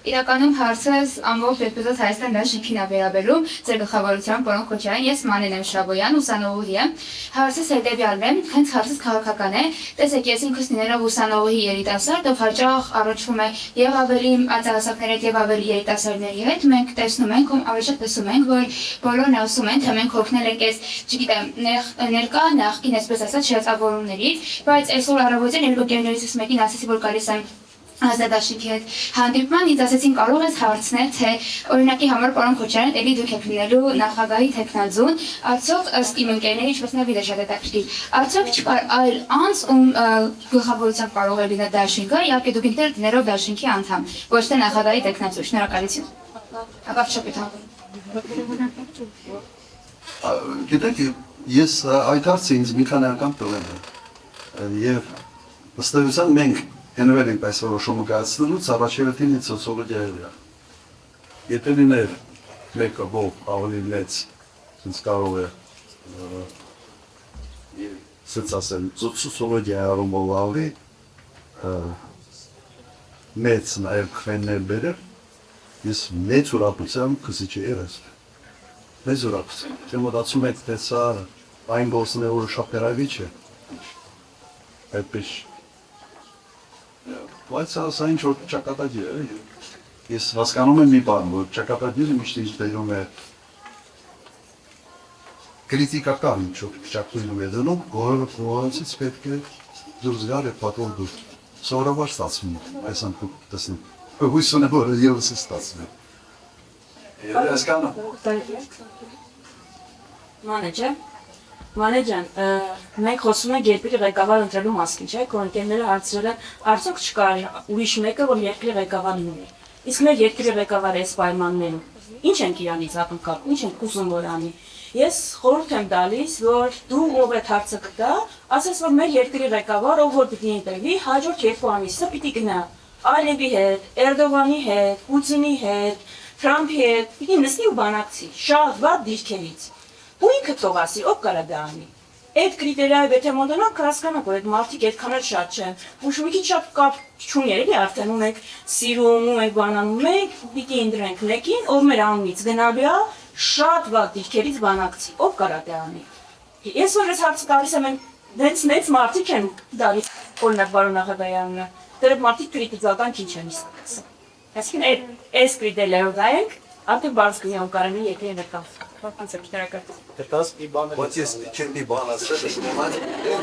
Իրականում հարցս ամբողջ Պետպետոց Հայաստան դաշինքին է վերաբերում, ձեր գլխավորությամբ Պարոն Քոչարյան, ես Մանեն եմ Շաբոյան, ուսանողուհի եմ։ Հարցս հետևյալն է, հենց հարցս քաղաքական է։ Տեսեք, ես ինքս լինելով ուսանողուհի երիտասարդ, ով հաճախ առնչվում է եւ ավելի ածահասակների հետ եւ ավելի երիտասարդների հետ, մենք տեսնում ենք, ավելի շատ տեսում ենք, որ բոլորն ասում են, թե մենք հոգնել ենք այս, չգիտեմ, ներկա նախկին, այսպես ասած, շրջավորումներից, բայց այսօր առավոտյան երկու գերներից մեկին ասեցի, որ գալիս եմ Ազատաշինքի հետ հանդիպման, ինձ ասեցին կարող ես հարցնել, թե օրինակի համար պարոն Քոչարյան, էլի դուք եք լինելու նախագահի թեկնածուն, արդյոք ըստ իմ ընկերների, ինչպես նավիդը շատ հետաքրքիր, արդյոք չկար այլ անձ, ում գլխավորությամբ կարող է լինել դաշինքը, իհարկե դուք ինքներդ լինելով դաշինքի անդամ, ոչ թե նախագահի թեկնածու, շնորհակալություն։ Գիտեք, ես այդ հարցը ինձ մի քանի անգամ տվել եմ, եւ ըստեյության մենք Հենվել ենք այս որոշումը կայացնելուց առաջերտին ինձ սոցիոլոգիա Եթե լիներ մեկը ով ավելի մեծ, ինձ կարող է սենց ասել, սոցիոլոգիա առումով ավելի մեծ նաև քվեններ բերել, ես մեծ ուրախությամբ քսիչ երես։ Մեծ ուրախությամբ, թե մոտացում եք տեսա այն գործն է, որը շատ հեռավի չէ, այդպես Բայց սա ինչ-որ ճակատագիր է, ես հասկանում եմ մի բան, որ ճակատագիրը միշտ ինչ բերում է կրիտիկական ինչ-որ ճակատագիրում է դնում, որոնցից պետք է դուրս գալ և պատվով դուր։ Սովորաբար ստացվում է, այս անգամ տեսնում, հույս ունեմ, որ ևս է ստացվում է։ Հասկանում։ Մանեջան, մենք խոսում ենք երկրի ղեկավար ընտրելու մասին, չէ՞, կոնկերները հարցրել են, արդյոք չկար ուրիշ մեկը, որ երկրի ղեկավար լինի։ Իսկ մեր երկրի ղեկավարը այս պայմաններում ինչ ենք իրանից ակնկալում, ինչ ենք ուզում որ անի։ Ես խորհուրդ եմ տալիս, որ դու ով այդ հարցը կտա, ասես որ մեր երկրի ղեկավար, ով որ պիտի ընտրվի, հաջորդ 2 ամիսը պիտի գնա Ալիևի հետ, Էրդողանի հետ, Պուտինի հետ, Թրամփի հետ, պիտի նստի ու բանակցի, շատ վատ դիրքերից։ Ու ինքը թող ասի, ով կարա դա անի։ Այդ կրիտերիայով եթե մոտենանք, կհասկանանք, որ այդ մարդիկ այդքան էլ շատ չեն։ Ու մի քիչ շատ կապ չունի, էլի արդեն ունենք սիրում, ունենք բանանում, մենք պիտի ընտրենք մեկին, ով մեր անունից գնալու է շատ վատ դիրքերից բանակցի, ով կարա դա անի։ Ես որ այս հարցը տալիս եմ, հենց մեծ մարդիկ են դալիս, օրինակ պարոն նախագահյանը, դեռ մարդիկ կրիտիզական քիչ են իսկացել։ Այսինքն այս կրիտերիայով դայենք, արդեն բարձ կնյամ կարանի երկրի ներկայ։ Հետաս մի բան է։ Բայց ես չեմ մի բան ասել,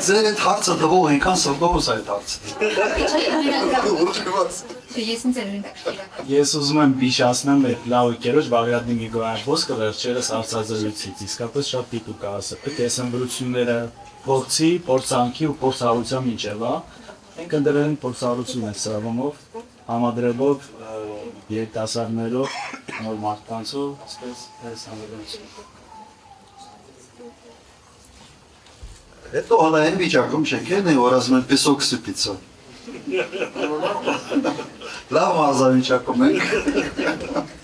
ձեր այդ հարցը դվող այնքան սրտովս այդ հարցը։ Ես ուզում եմ բիշացնեմ այդ լավ եկերոջ Բաղդադի Գրիգորյան Ոսկը վերջերս հարցազրույցից, իսկապես շատ դիտուկ է ասել, պետք է սմբրությունները փորձի, փորձանքի ու փորձառության միջև, մենք ընդրել ենք փորձառություն այս սրավումով, համադրելով երիտասարդներով, նոր մարդկանցով, այսպես այս համադրություն։ Հետո հələ այն վիճակում չենք են, որ ասում են պեսոք սպիցը։ Լավ մարզավիճակում ենք։